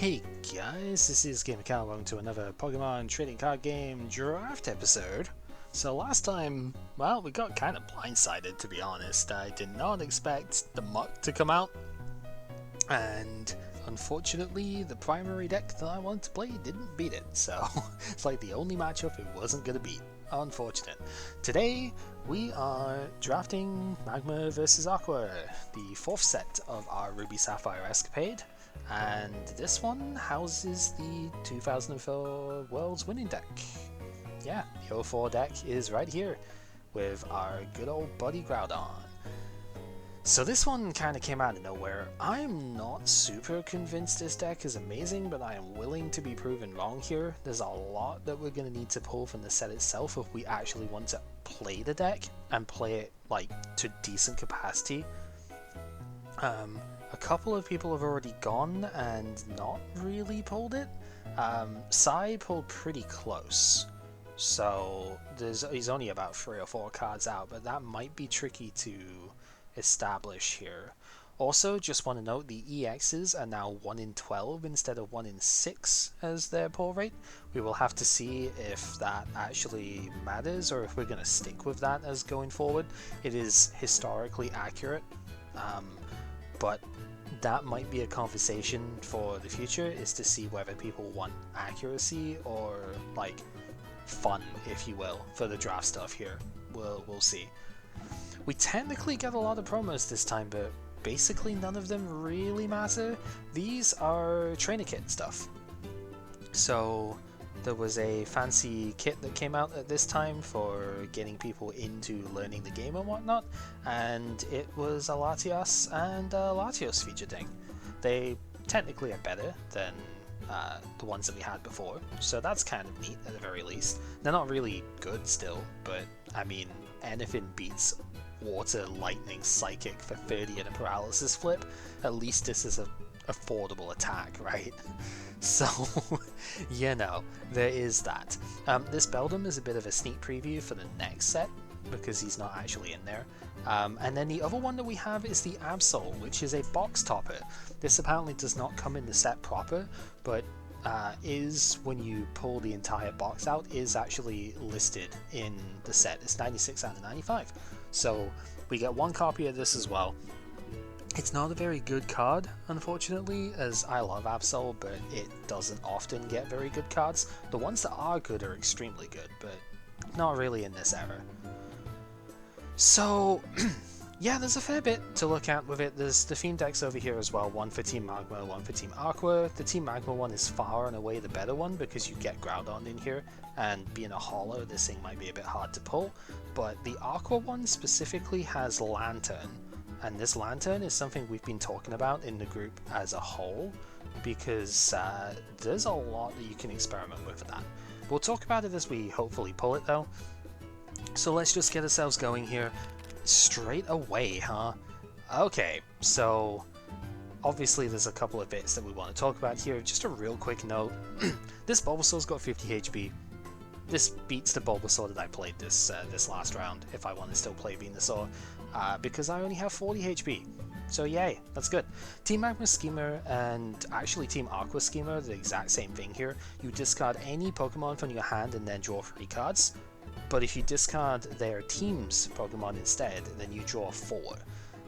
Hey guys, this is Gamer Cal. Welcome to another Pokemon trading card game draft episode. So last time, well, we got kind of blindsided, to be honest. I did not expect the Muck to come out, and unfortunately the primary deck that I wanted to play didn't beat it, so it's like the only matchup it wasn't going to beat. Unfortunate. Today we are drafting Magma vs Aqua, the fourth set of our Ruby Sapphire escapade. And this one houses the 2004 World's Winning deck. Yeah, the 04 deck is right here with our good old buddy Groudon. So this one kind of came out of nowhere. I'm not super convinced this deck is amazing, but I am willing to be proven wrong here. There's a lot that we're going to need to pull from the set itself if we actually want to play the deck and play it like to decent capacity. A couple of people have already gone and not really pulled it. Sai pulled pretty close, so he's only about 3 or 4 cards out, but that might be tricky to establish here. Also, just want to note the EXs are now 1 in 12 instead of 1 in 6 as their pull rate. We will have to see if that actually matters or if we're going to stick with that as going forward. It is historically accurate, but that might be a conversation for the future, is to see whether people want accuracy or like fun, if you will, for the draft stuff here. We'll see. We technically get a lot of promos this time, but basically none of them really matter. These are trainer kit stuff. So there was a fancy kit that came out at this time for getting people into learning the game and whatnot, and it was a Latios and a Latios feature thing. They technically are better than the ones that we had before, so that's kind of neat at the very least. They're not really good still, but I mean, anything beats Water, Lightning, Psychic for 30 and a Paralysis flip. At least this is an affordable attack, right? So, you know, there is that. This Beldum is a bit of a sneak preview for the next set, because he's not actually in there. And then the other one that we have is the Absol, which is a box topper. This apparently does not come in the set proper, but is, when you pull the entire box out, is actually listed in the set. It's 96 out of 95. So we get 1 copy of this as well. It's not a very good card, unfortunately, as I love Absol, but it doesn't often get very good cards. The ones that are good are extremely good, but not really in this era. So, yeah, there's a fair bit to look at with it. There's the theme decks over here as well, 1 for Team Magma, 1 for Team Aqua. The Team Magma one is far and away the better one because you get Groudon in here, and being a holo, this thing might be a bit hard to pull, but the Aqua one specifically has Lanturn. And this Lanturn is something we've been talking about in the group as a whole, because there's a lot that you can experiment with that. We'll talk about it as we hopefully pull it though. So let's just get ourselves going here. Straight away, huh? Okay, so obviously there's a couple of bits that we want to talk about here. Just a real quick note. This Bulbasaur's got 50 HP. This beats the Bulbasaur that I played this last round, if I want to still play Venusaur, because I only have 40 HP. So yay, that's good. Team Magma Schemer and actually Team Aqua Schemer, the exact same thing here. You discard any Pokemon from your hand and then draw 3 cards. But if you discard their team's Pokemon instead, then you draw 4.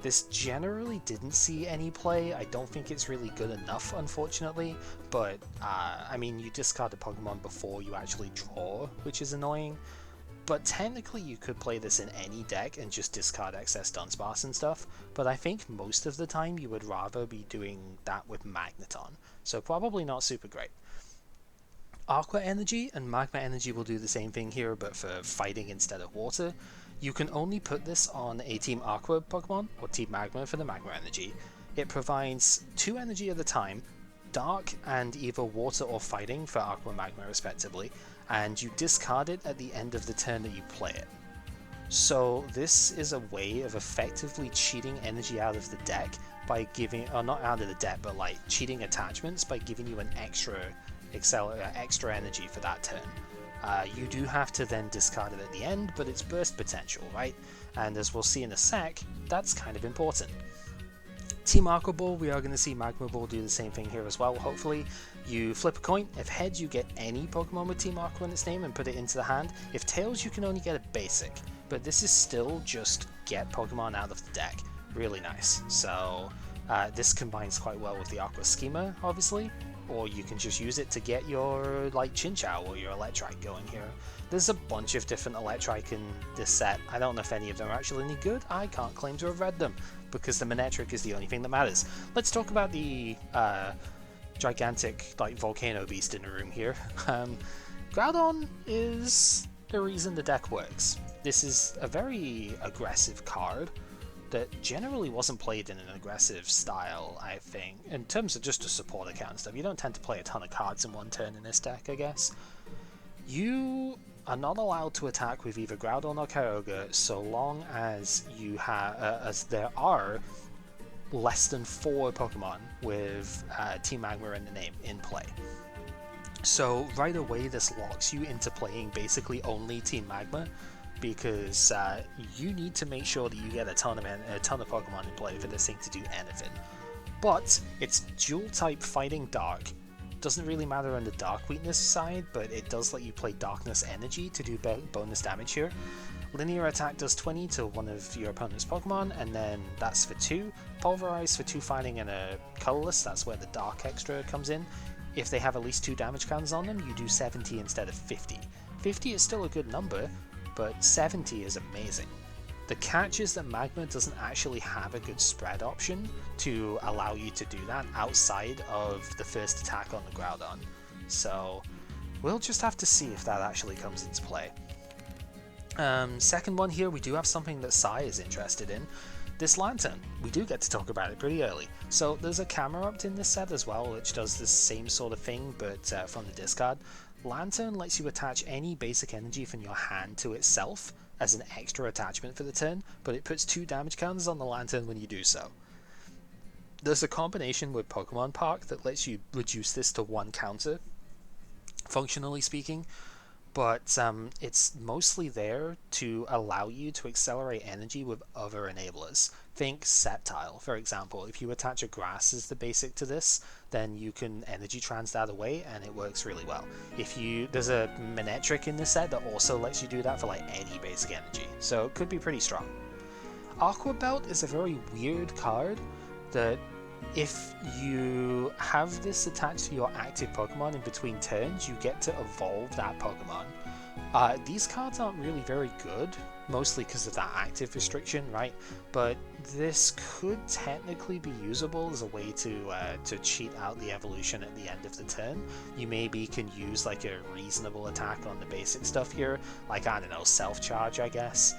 This generally didn't see any play. I don't think it's really good enough, unfortunately, but I mean, you discard the Pokemon before you actually draw, which is annoying. But technically you could play this in any deck and just discard excess Dunsparce and stuff, but I think most of the time you would rather be doing that with Magneton, so probably not super great. Aqua Energy and Magma Energy will do the same thing here, but for fighting instead of water. You can only put this on a Team Aqua Pokemon, or Team Magma for the Magma Energy. It provides 2 energy at a time, Dark and either Water or Fighting for Aqua and Magma respectively, and you discard it at the end of the turn that you play it. So this is a way of effectively cheating energy out of the deck by giving, or not out of the deck, but like cheating attachments by giving you an extra energy for that turn. You do have to then discard it at the end, but it's burst potential, right? And as we'll see in a sec, that's kind of important. Team Aqua Ball, we are going to see Magma Ball do the same thing here as well, hopefully. You flip a coin, if heads you get any Pokemon with Team Aqua in its name and put it into the hand, if tails you can only get a basic, but this is still just get Pokemon out of the deck. Really nice. So this combines quite well with the Aqua Schema, obviously, or you can just use it to get your like Chinchou or your Electrike going here. There's a bunch of different Electrike in this set. I don't know if any of them are actually any good. I can't claim to have read them, because the Manectric is the only thing that matters. Let's talk about the gigantic like volcano beast in the room here. Groudon is the reason the deck works. This is a very aggressive card that generally wasn't played in an aggressive style, I think. In terms of just a support account and stuff, you don't tend to play a ton of cards in one turn in this deck, I guess. You are not allowed to attack with either Groudon or Kyogre so long as you have, as there are less than 4 Pokemon with Team Magma in the name in play. So right away this locks you into playing basically only Team Magma, because you need to make sure that you get a ton of Pokemon in play for this thing to do anything. But it's dual type fighting Dark. Doesn't really matter on the Dark weakness side, but it does let you play Darkness Energy to do bonus damage here. Linear attack does 20 to one of your opponent's Pokemon, and then that's for 2. Pulverize for 2 fighting and a colorless, that's where the Dark extra comes in. If they have at least 2 damage counters on them, you do 70 instead of 50. 50 is still a good number, but 70 is amazing. The catch is that Magma doesn't actually have a good spread option to allow you to do that outside of the first attack on the Groudon. So we'll just have to see if that actually comes into play. Second one here, we do have something that Sai is interested in. This Lanturn, we do get to talk about it pretty early. So there's a Camerupt in this set as well, which does the same sort of thing, but from the discard. Lanturn lets you attach any basic energy from your hand to itself as an extra attachment for the turn, but it puts 2 damage counters on the Lanturn when you do so. There's a combination with Pokemon Park that lets you reduce this to 1 counter, functionally speaking, but it's mostly there to allow you to accelerate energy with other enablers. Think Sceptile, for example. If you attach a grass as the basic to this, then you can energy trans that away and it works really well. There's a Manectric in this set that also lets you do that for like any basic energy, so it could be pretty strong. Aqua Belt is a very weird card that if you have this attached to your active Pokemon in between turns, you get to evolve that Pokemon. These cards aren't really very good, mostly because of that active restriction, right? But this could technically be usable as a way to cheat out the evolution at the end of the turn. You maybe can use like a reasonable attack on the basic stuff here, like, I don't know, Self-Charge, I guess,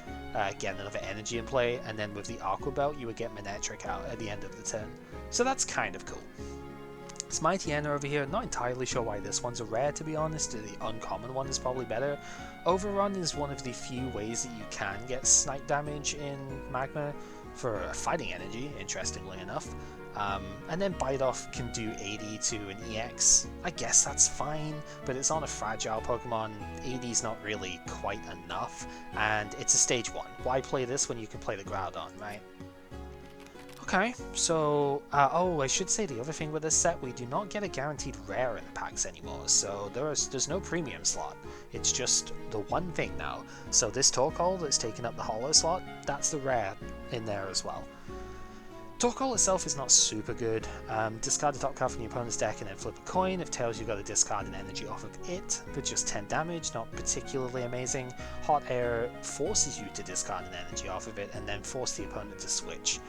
get another energy in play, and then with the Aqua Belt you would get Manectric out at the end of the turn. So that's kind of cool. It's Mightyena over here, not entirely sure why this one's a rare, to be honest. The uncommon one is probably better. Overrun is one of the few ways that you can get snipe damage in Magma for fighting energy, interestingly enough. And then Bite Off can do 80 to an EX. I guess that's fine, but it's on a fragile Pokemon. 80's not really quite enough, and it's a stage 1. Why play this when you can play the Groudon, right? Okay, so, oh, I should say the other thing with this set, we do not get a guaranteed rare in the packs anymore, so there's no premium slot. It's just the one thing now. So this Torkoal that's taken up the holo slot, that's the rare in there as well. Torkoal itself is not super good. Discard the top card from your opponent's deck and then flip a coin. If tails, you've got to discard an energy off of it for just 10 damage, not particularly amazing. Hot Air forces you to discard an energy off of it and then force the opponent to switch.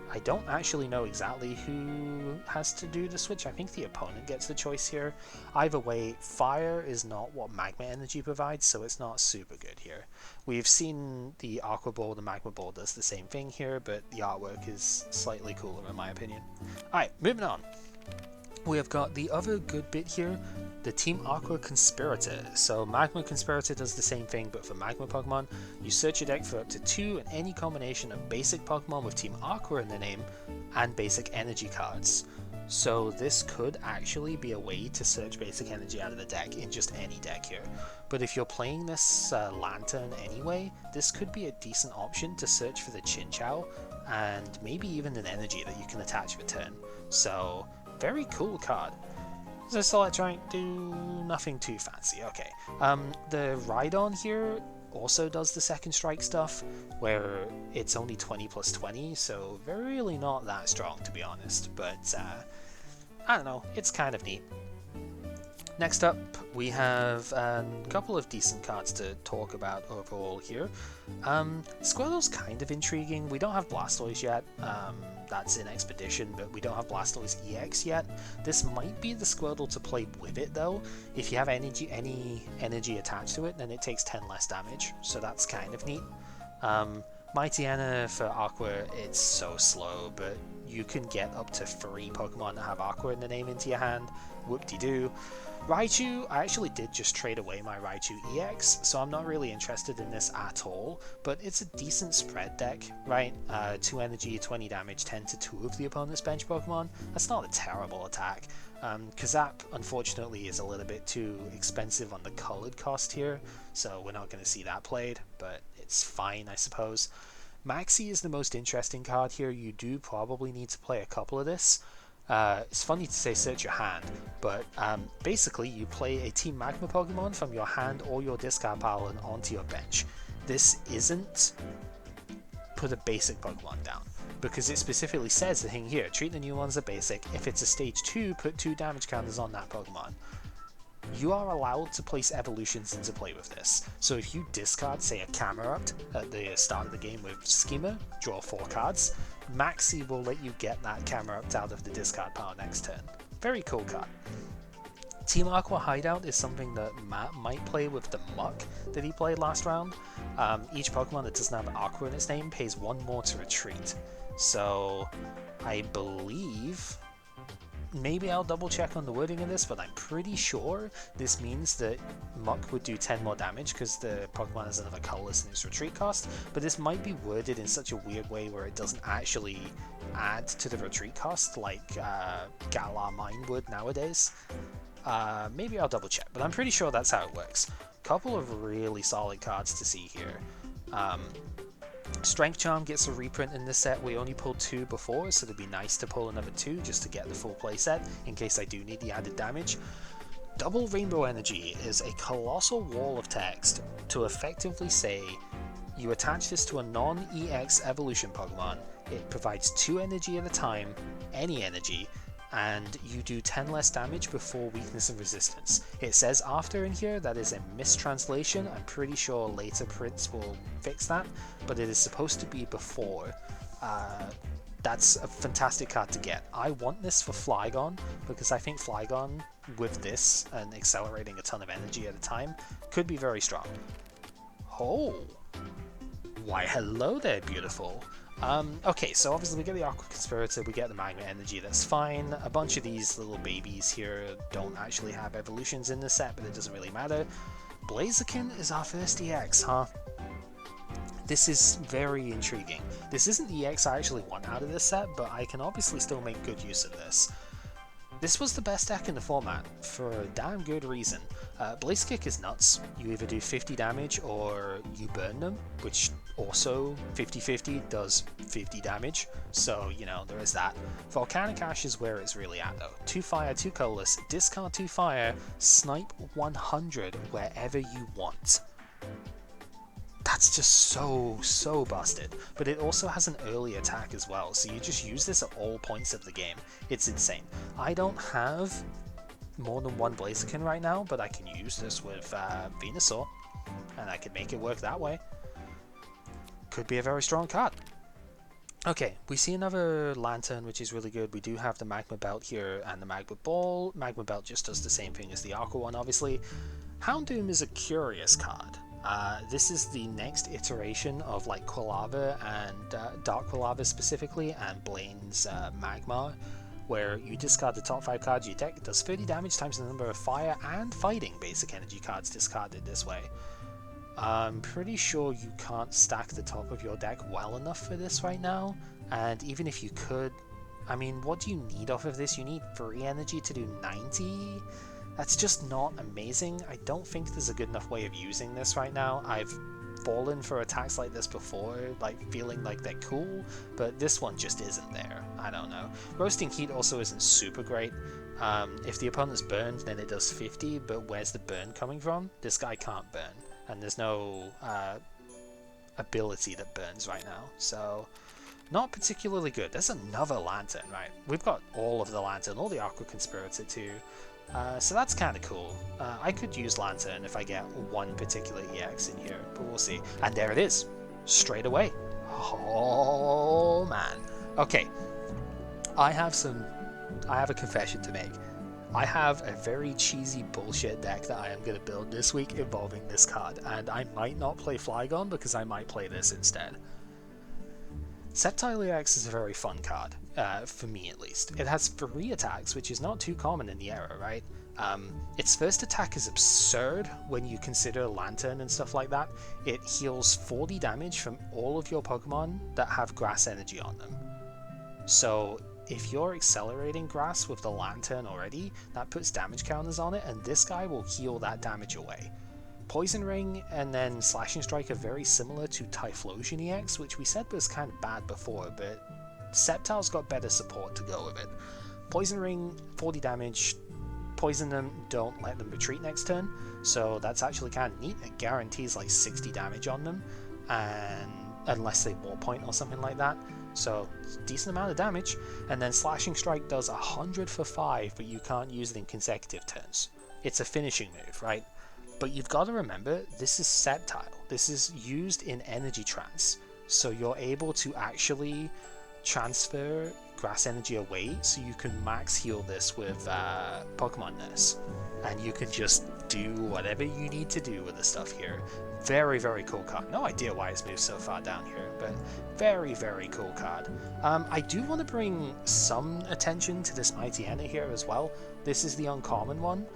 I don't actually know exactly who has to do the switch. I think the opponent gets the choice here. Either way, fire is not what Magma Energy provides, so it's not super good here. We've seen the Aqua Ball, the Magma Ball does the same thing here, but the artwork is slightly cooler in my opinion. Alright, moving on. We have got the other good bit here, the Team Aqua Conspirator. So Magma Conspirator does the same thing, but for Magma Pokemon. You search your deck for up to 2 and any combination of basic Pokemon with Team Aqua in the name and basic energy cards. So this could actually be a way to search basic energy out of the deck in just any deck here. But if you're playing this Lanturn anyway, this could be a decent option to search for the Chinchou and maybe even an energy that you can attach return. So, very cool card. Does this electronic do nothing too fancy? Okay. The Rhydon here also does the second strike stuff, where it's only 20 plus 20, so really not that strong to be honest, but I don't know, it's kind of neat. Next up, we have a couple of decent cards to talk about overall here. Squirtle's kind of intriguing. We don't have Blastoise yet. That's in Expedition, but we don't have Blastoise EX yet. This might be the Squirtle to play with it though. If you have any energy attached to it, then it takes 10 less damage, so that's kind of neat. Mightyena for Aqua, it's so slow, but you can get up to 3 Pokemon that have Aqua in the name into your hand. Whoop-de-doo. Raichu, I actually did just trade away my Raichu EX, so I'm not really interested in this at all, but it's a decent spread deck, right? 2 energy, 20 damage, 10 to 2 of the opponent's bench Pokemon. That's not a terrible attack. Kazap, unfortunately, is a little bit too expensive on the colored cost here, so we're not going to see that played, but it's fine, I suppose. Maxi is the most interesting card here. You do probably need to play a couple of this. It's funny to say search your hand, but basically you play a Team Magma Pokemon from your hand or your discard pile and onto your bench. This isn't put a basic Pokemon down, because it specifically says the thing here, treat the new ones as basic. If it's a stage 2, put 2 damage counters on that Pokemon. You are allowed to place evolutions into play with this. So if you discard, say, a Camerupt at the start of the game with Schema, draw 4 cards, Maxi will let you get that Camerupt out of the discard pile next turn. Very cool card. Team Aqua Hideout is something that Matt might play with the Muck that he played last round. Each Pokemon that doesn't have Aqua in its name pays 1 more to retreat. So I believe... maybe I'll double check on the wording of this, but I'm pretty sure this means that Muck would do 10 more damage because the Pokemon has another colorless in its retreat cost, but this might be worded in such a weird way where it doesn't actually add to the retreat cost like Galar Mine would nowadays. Maybe I'll double check, but I'm pretty sure that's how it works. Couple of really solid cards to see here. Strength Charm gets a reprint in this set. We only pulled 2 before, so it'd be nice to pull another 2 just to get the full playset in case I do need the added damage. Double Rainbow Energy is a colossal wall of text to effectively say you attach this to a non-EX evolution Pokemon, it provides 2 energy at a time, any energy, and you do 10 less damage before weakness and resistance. It says after in here, that is a mistranslation. I'm pretty sure later prints will fix that, but it is supposed to be before. That's a fantastic card to get. I want this for Flygon, because I think Flygon, with this and accelerating a ton of energy at a time, could be very strong. Oh! Why hello there, beautiful! Okay, so obviously we get the Aqua Conspirator, we get the Magma Energy, that's fine. A bunch of these little babies here don't actually have evolutions in this set, but it doesn't really matter. Blaziken is our first EX, huh? This is very intriguing. This isn't the EX I actually want out of this set, but I can obviously still make good use of this. This was the best deck in the format, for a damn good reason. Blaziken is nuts. You either do 50 damage or you burn them, which also 50-50 does 50 damage, so you know, there is that. Volcanic Ash is where it's really at though. 2 fire, 2 colorless, discard 2 fire, snipe 100 wherever you want. That's just so busted, but it also has an early attack as well, so you just use this at all points of the game. It's insane. I don't have more than 1 Blaziken right now, but I can use this with Venusaur, and I can make it work that way. Could be a very strong card. Okay, we see another Lanturn, which is really good. We do have the Magma Belt here and the Magma Ball. Magma Belt just does the same thing as the Aqua one, obviously. Houndoom is a curious card. This is the next iteration of like Quilava and Dark Quilava specifically, and Blaine's Magmar, where you discard the top 5 cards of your deck. It does 30 damage times the number of fire and fighting basic energy cards discarded this way. I'm pretty sure you can't stack the top of your deck well enough for this right now, and even if you could, I mean, what do you need off of this? You need 3 energy to do 90? That's just not amazing. I don't think there's a good enough way of using this right now. I've fallen for attacks like this before, like feeling like they're cool, but this one just isn't there. I don't know. Roasting Heat also isn't super great. If the opponent's burned, then it does 50, but where's the burn coming from? This guy can't burn, and there's no ability that burns right now, so not particularly good. There's another Lanturn, right? We've got all of the Lanturn, all the Aqua Conspirator too, so that's kind of cool. I could use Lanturn if I get one particular EX in here, but we'll see. And there it is, straight away. Oh man. Okay, I have a confession to make. I have a very cheesy bullshit deck that I am going to build this week involving this card, and I might not play Flygon because I might play this instead. Sceptile EX is a very fun card, for me at least. It has 3 attacks, which is not too common in the era, right? Its first attack is absurd when you consider Lanturn and stuff like that. It heals 40 damage from all of your Pokemon that have Grass Energy on them. So if you're accelerating Grass with the Lanturn already, that puts damage counters on it, and this guy will heal that damage away. Poison Ring and then Slashing Strike are very similar to Typhlosion EX, which we said was kind of bad before, but Sceptile's got better support to go with it. Poison Ring, 40 damage, poison them, don't let them retreat next turn, so that's actually kind of neat. It guarantees like 60 damage on them, and unless they wall point or something like that. So decent amount of damage. And then Slashing Strike does 100 for 5, but you can't use it in consecutive turns. It's a finishing move, right? But you've got to remember, this is Sceptile. This is used in Energy Trance, so you're able to actually transfer Grass Energy away, so you can max heal this with Pokemon Nurse, and you can just do whatever you need to do with the stuff here. Very, very cool card. No idea why it's moved so far down here, but very, very cool card. I do want to bring some attention to this Mighty Enna here as well. This is the uncommon one.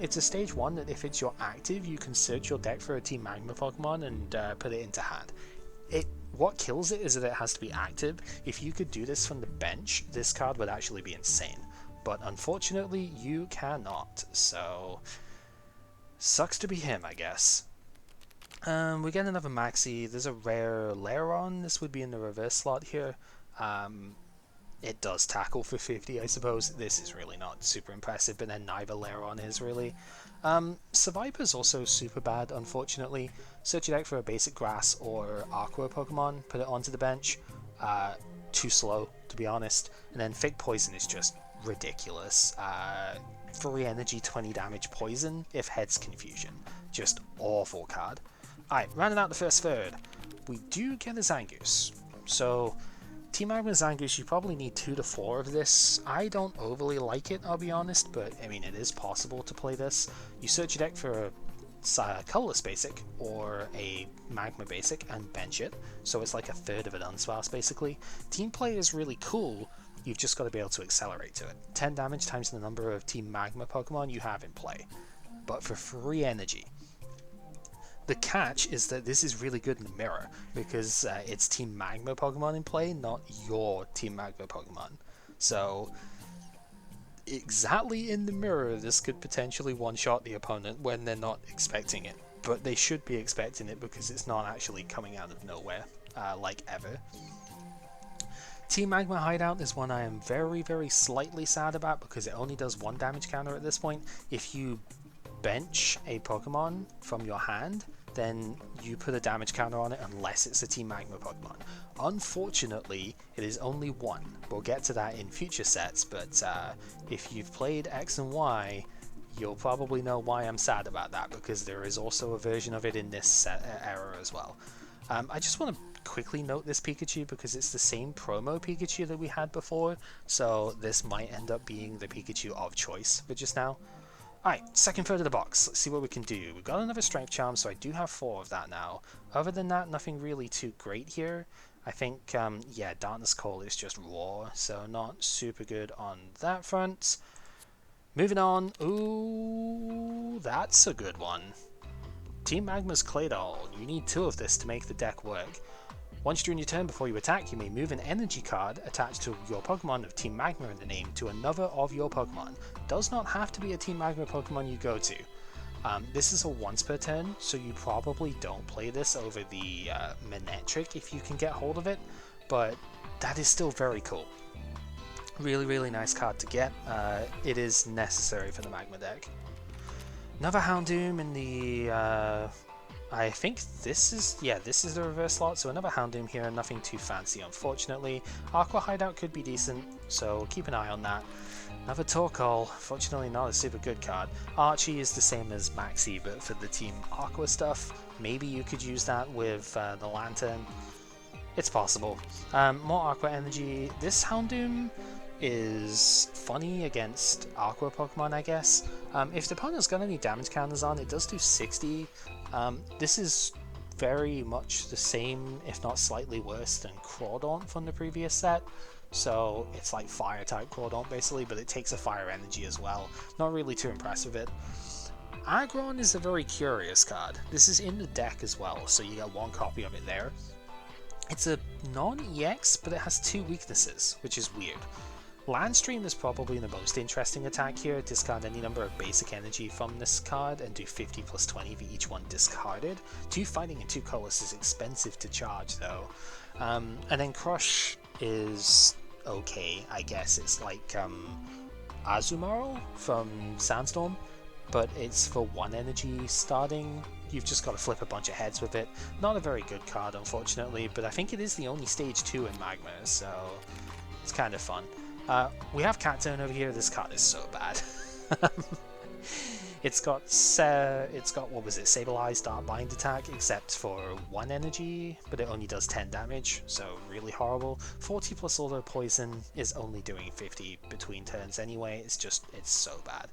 It's a stage 1 that if it's your active, you can search your deck for a Team Magma Pokemon and put it into hand. What kills it is that it has to be active. If you could do this from the bench, this card would actually be insane. But unfortunately, you cannot, so sucks to be him, I guess. We get another Maxi. There's a rare Lairon. This would be in the reverse slot here. It does tackle for 50, I suppose. This is really not super impressive, but then neither Lairon is really. Survivor's also super bad, unfortunately. Search your deck for a basic Grass or Aqua Pokemon, put it onto the bench. Too slow, to be honest. And then Fake Poison is just ridiculous. 3 energy, 20 damage poison if Head's Confusion. Just awful card. Alright, rounding out the first third, we do get a Zangoose. So, Team Magma Zangoose, you probably need 2 to 4 of this. I don't overly like it, I'll be honest, but I mean, it is possible to play this. You search your deck for a colorless basic or a Magma basic and bench it, so it's like a third of an Unsparce basically. Team play is really cool, you've just got to be able to accelerate to it. 10 damage times the number of Team Magma Pokemon you have in play, but for free energy. The catch is that this is really good in the mirror, because it's Team Magma Pokemon in play, not your Team Magma Pokemon. So, exactly in the mirror, this could potentially one-shot the opponent when they're not expecting it. But they should be expecting it because it's not actually coming out of nowhere, like ever. Team Magma Hideout is one I am very, very slightly sad about because it only does 1 damage counter at this point. If you bench a Pokemon from your hand, then you put a damage counter on it unless it's a Team Magma Pokemon. Unfortunately, it is only 1. We'll get to that in future sets, but if you've played X and Y, you'll probably know why I'm sad about that, because there is also a version of it in this set era as well. I just want to quickly note this Pikachu because it's the same promo Pikachu that we had before, so this might end up being the Pikachu of choice for just now. Alright, second third of the box. Let's see what we can do. We've got another Strength Charm, so I do have 4 of that now. Other than that, nothing really too great here. I think, yeah, Darkness Call is just raw, so not super good on that front. Moving on. Ooh, that's a good one. Team Magma's Claydol. You need 2 of this to make the deck work. Once during your turn before you attack, you may move an energy card attached to your Pokemon of Team Magma in the name to another of your Pokemon. Does not have to be a Team Magma Pokemon you go to. This is a once per turn, so you probably don't play this over the Manectric if you can get hold of it, but that is still very cool. Really nice card to get. It is necessary for the Magma deck. Another Houndoom in the... I think this is the reverse slot, so another Houndoom here, nothing too fancy unfortunately. Aqua Hideout could be decent, so keep an eye on that. Another Torkoal, fortunately not a super good card. Archie is the same as Maxi, but for the Team Aqua stuff. Maybe you could use that with the Lanturn. It's possible. More Aqua Energy. This Houndoom is funny against Aqua Pokemon, I guess. If the opponent's got any damage counters on, it does do 60. This is very much the same, if not slightly worse, than Groudon from the previous set. So it's like fire type Groudon basically, but it takes a fire energy as well. Not really too impressed with it. Aggron is a very curious card. This is in the deck as well, so you get one copy of it there. It's a non-EX, but it has two weaknesses, which is weird. Landstream is probably the most interesting attack here. Discard any number of basic energy from this card and do 50 plus 20 for each one discarded. 2 fighting and 2 colors is expensive to charge though. And then Crush is okay, I guess. It's like Azumarill from Sandstorm, but it's for 1 energy starting. You've just got to flip a bunch of heads with it. Not a very good card unfortunately, but I think it is the only stage 2 in Magma, so it's kind of fun. We have Catturn over here. This card is so bad. It's got what was it? Sableye Dark Bind attack, except for 1 energy, but it only does 10 damage, so really horrible. 40 plus auto poison is only doing 50 between turns anyway. It's so bad.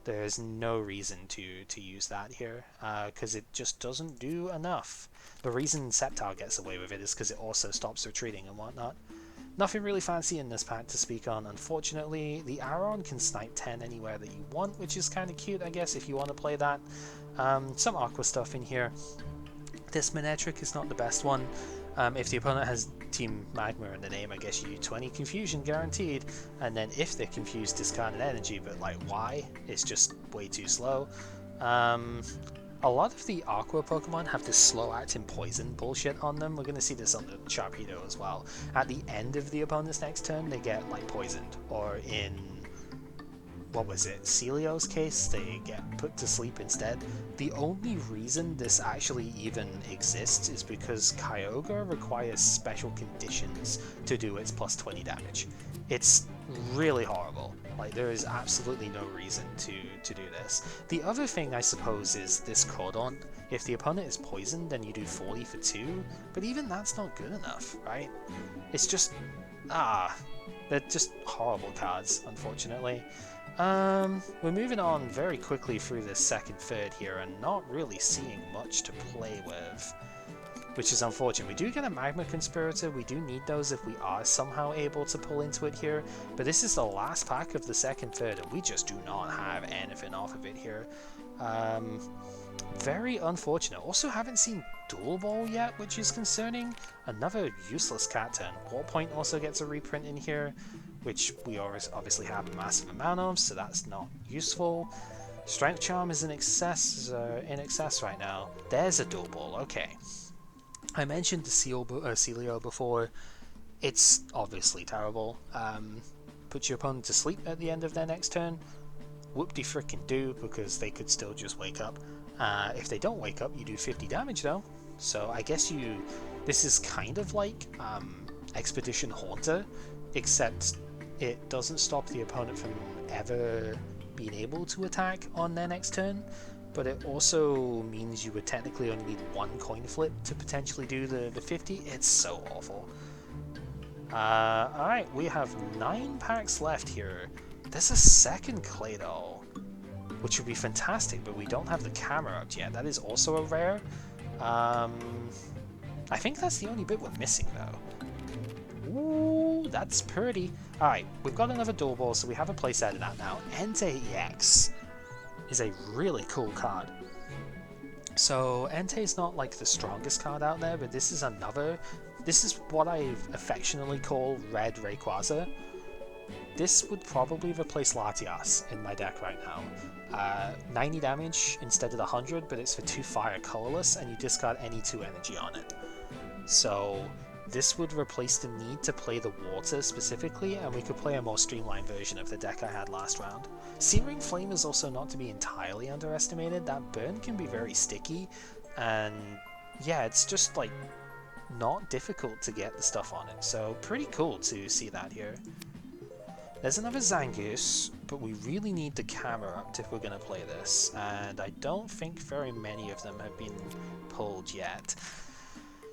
There's no reason to use that here, because it just doesn't do enough. The reason Sceptile gets away with it is because it also stops retreating and whatnot. Nothing really fancy in this pack to speak on, unfortunately. The Aron can snipe 10 anywhere that you want, which is kind of cute, I guess, if you want to play that. Some Aqua stuff in here. This Manectric is not the best one. If the opponent has Team Magma in the name, I guess you do 20 Confusion guaranteed, and then if they're confused, discard an energy, but like why? It's just way too slow. A lot of the Aqua Pokemon have this slow-acting poison bullshit on them. We're going to see this on the Sharpedo as well. At the end of the opponent's next turn, they get like poisoned, or in what was it, Celio's case, they get put to sleep instead. The only reason this actually even exists is because Kyogre requires special conditions to do its plus 20 damage. It's really horrible. Like, there is absolutely no reason to do this. The other thing, I suppose, is this Groudon. If the opponent is poisoned, then you do 40 for 2, but even that's not good enough, right? It's just... they're just horrible cards, unfortunately. We're moving on very quickly through this second third here, and not really seeing much to play with, which is unfortunate. We do get a Magma Conspirator. We do need those if we are somehow able to pull into it here, but this is the last pack of the second third, and we just do not have anything off of it here. Very unfortunate. Also haven't seen Dual Ball yet, which is concerning. Another useless Catturn. Warpoint also gets a reprint in here, which we obviously have a massive amount of, so that's not useful. Strength Charm is in excess right now. There's a Dual Ball, okay. I mentioned the Celio before. It's obviously terrible. Put your opponent to sleep at the end of their next turn. Whoop-de-frickin-do, because they could still just wake up. If they don't wake up, you do 50 damage though. So I guess this is kind of like Expedition Haunter, except it doesn't stop the opponent from ever being able to attack on their next turn. But it also means you would technically only need 1 coin flip to potentially do the 50. It's so awful. Alright, we have 9 packs left here. There's a second Claydol, which would be fantastic, but we don't have the Camerupt yet. That is also a rare. I think that's the only bit we're missing though. Ooh, that's pretty. Alright, we've got another Dual Ball, so we have a playset of that now. Entei EX is a really cool card. So Entei is not like the strongest card out there, but this is another. This is what I affectionately call Red Rayquaza. this would probably replace Latias in my deck right now. 90 damage instead of the 100, but it's for 2 fire colorless, and you discard any 2 energy on it. So this would replace the need to play the water specifically, and we could play a more streamlined version of the deck I had last round. Searing Flame is also not to be entirely underestimated. That burn can be very sticky, and yeah, it's just like not difficult to get the stuff on it, so pretty cool to see that here. There's another Zangoose, but we really need the Camerupt if we're going to play this, and I don't think very many of them have been pulled yet.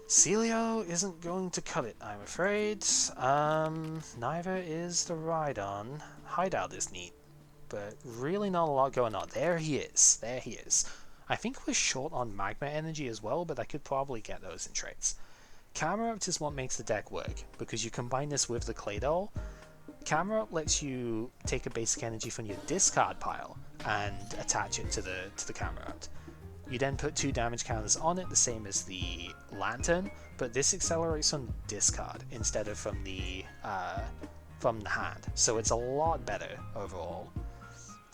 Celio isn't going to cut it, I'm afraid. Neither is the Rhydon. Hideout is neat, but really not a lot going on. There he is. There he is. I think we're short on Magma Energy as well, but I could probably get those in trades. Camerupt is what makes the deck work, because you combine this with the Claydol. Camerupt lets you take a basic energy from your discard pile and attach it to the Camerupt. You then put 2 damage counters on it, the same as the Lanturn, but this accelerates on discard instead of from the hand, so it's a lot better overall.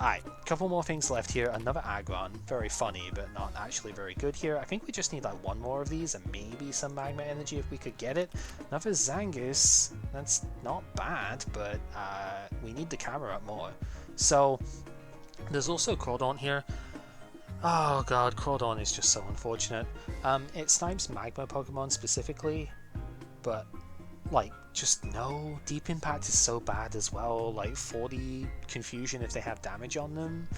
Alright, couple more things left here. Another Aggron, very funny, but not actually very good here. I think we just need like 1 more of these and maybe some Magma Energy if we could get it. Another Zangoose, that's not bad, but we need the camera up more. So, there's also Groudon here. Oh god, Groudon is just so unfortunate. It snipes Magma Pokemon specifically, but like, just no. Deep Impact is so bad as well, like 40 confusion if they have damage on them.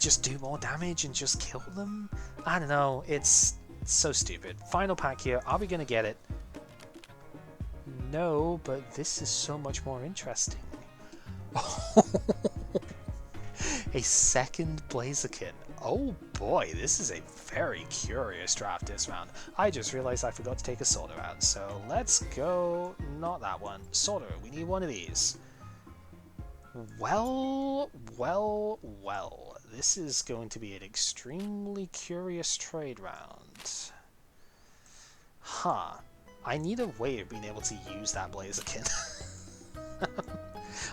Just do more damage and just kill them? I don't know, it's so stupid. Final pack here, are we gonna get it? No, but this is so much more interesting. A second Blaziken. Oh boy, this is a very curious draft this round. I just realized I forgot to take a sorter out, so let's go, not that one. Sorter, we need one of these. Well, this is going to be an extremely curious trade round. Huh, I need a way of being able to use that Blaziken.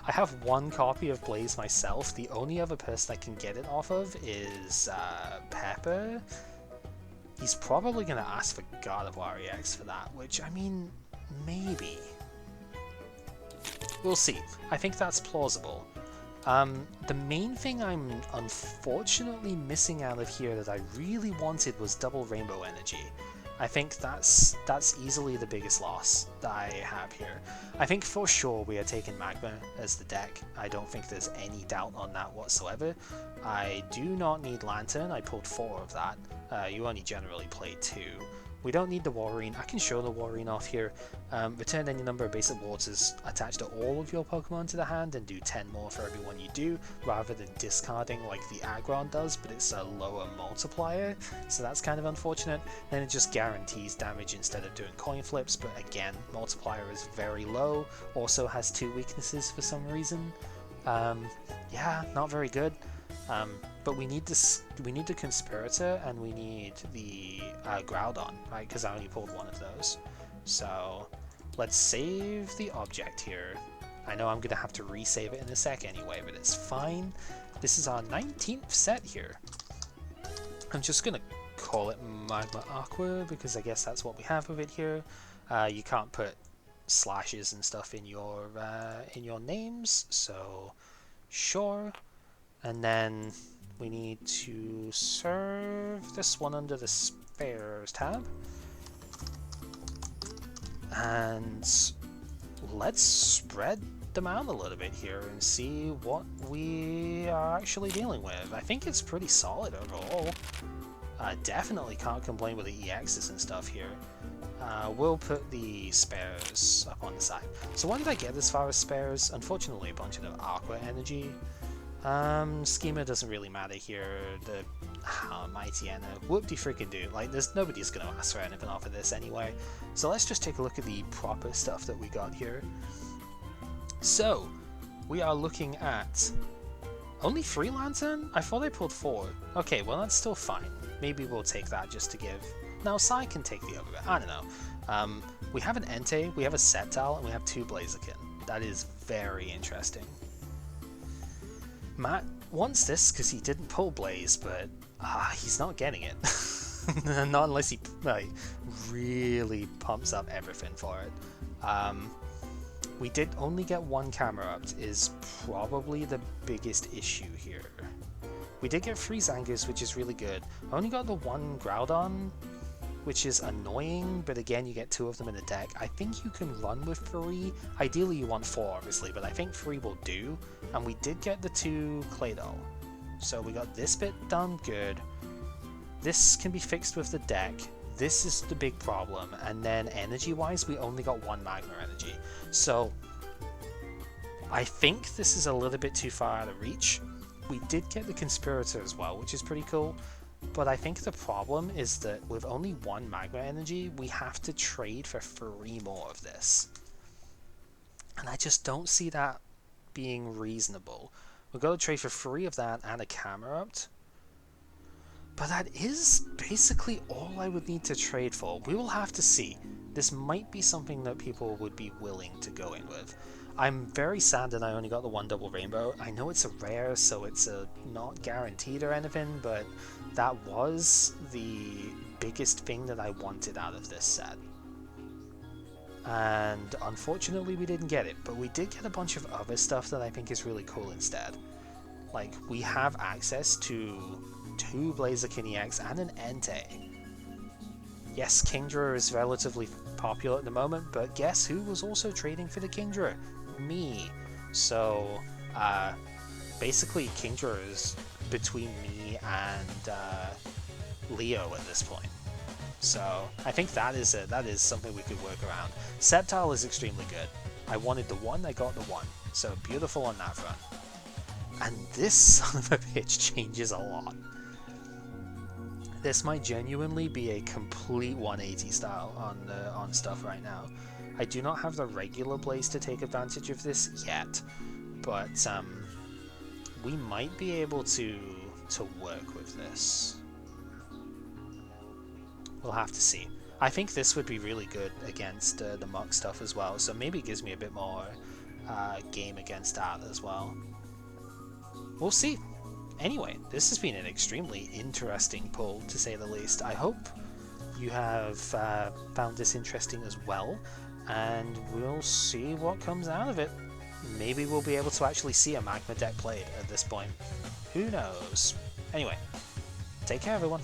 I have 1 copy of Blaze myself. The only other person I can get it off of is Pepper. He's probably going to ask for God of War EX for that, which, I mean, maybe. We'll see. I think that's plausible. The main thing I'm unfortunately missing out of here that I really wanted was double Rainbow Energy. I think that's easily the biggest loss that I have here. I think for sure we are taking Magma as the deck. I don't think there's any doubt on that whatsoever. I do not need Lanturn, I pulled 4 of that. You only generally play 2. We don't need the Warreen. I can show the Warreen off here. Return any number of basic waters attached to all of your Pokemon to the hand and do 10 more for every one you do, rather than discarding like the Aggron does, but it's a lower multiplier, so that's kind of unfortunate. Then it just guarantees damage instead of doing coin flips, but again, multiplier is very low, also has 2 weaknesses for some reason. Yeah, not very good. But we need this. We need the Conspirator and we need the Groudon, right? Because I only pulled 1 of those. So let's save the object here. I know I'm gonna have to resave it in a sec anyway, but it's fine. This is our 19th set here. I'm just gonna call it Magma Aqua because I guess that's what we have of it here. You can't put slashes and stuff in your names, so sure. And then we need to serve this one under the spares tab. And let's spread them out a little bit here and see what we are actually dealing with. I think it's pretty solid overall. Definitely can't complain with the EXs and stuff here. We'll put the spares up on the side. So what did I get as far as spares? Unfortunately a bunch of Aqua Energy. Schema doesn't really matter here. The Mighty Anna, whoop-de freaking do. Like, there's nobody's gonna ask for anything off of this anyway. So let's just take a look at the proper stuff that we got here. So we are looking at only 3 Lanturn? I thought I pulled 4. Okay, well that's still fine. Maybe we'll take that just to give. Now Sai can take the other bit. I don't know. We have an Entei, we have a Sceptile, and we have 2 Blaziken. That is very interesting. Matt wants this because he didn't pull Blaze, but he's not getting it. Not unless he like, really pumps up everything for it. We did only get one Camerupt is probably the biggest issue here. We did get 3 Zangoose, which is really good. I only got the 1 Groudon, which is annoying, but again, you get 2 of them in the deck. I think you can run with 3. Ideally, you want 4, obviously, but I think 3 will do. And we did get the 2 Claydol. So we got this bit done good. This can be fixed with the deck. This is the big problem. And then energy-wise, we only got 1 Magma Energy. So I think this is a little bit too far out of reach. We did get the Conspirator as well, which is pretty cool. But I think the problem is that with only 1 Magma Energy, we have to trade for 3 more of this. And I just don't see that being reasonable. We've got to trade for 3 of that and a Camerupt. But that is basically all I would need to trade for. We will have to see. This might be something that people would be willing to go in with. I'm very sad that I only got the 1 double rainbow. I know it's a rare, so it's not guaranteed or anything, but that was the biggest thing that I wanted out of this set. And unfortunately we didn't get it, but we did get a bunch of other stuff that I think is really cool instead. Like, we have access to 2 Blaziken EX and an Entei. Yes, Kingdra is relatively popular at the moment, but guess who was also trading for the Kingdra? Me. So, basically Kingdra is between me and Leo at this point. So, I think that is something we could work around. Sceptile is extremely good. I wanted the 1, I got the 1. So, beautiful on that front. And this son of a bitch changes a lot. This might genuinely be a complete 180 style on stuff right now. I do not have the regular Blaze to take advantage of this yet, but we might be able to work with this. We'll have to see. I think this would be really good against the Muck stuff as well, so maybe it gives me a bit more game against that as well. We'll see. Anyway, this has been an extremely interesting pull, to say the least. I hope you have found this interesting as well, and we'll see what comes out of it. Maybe we'll be able to actually see a Magma deck played at this point. Who knows? Anyway, take care everyone.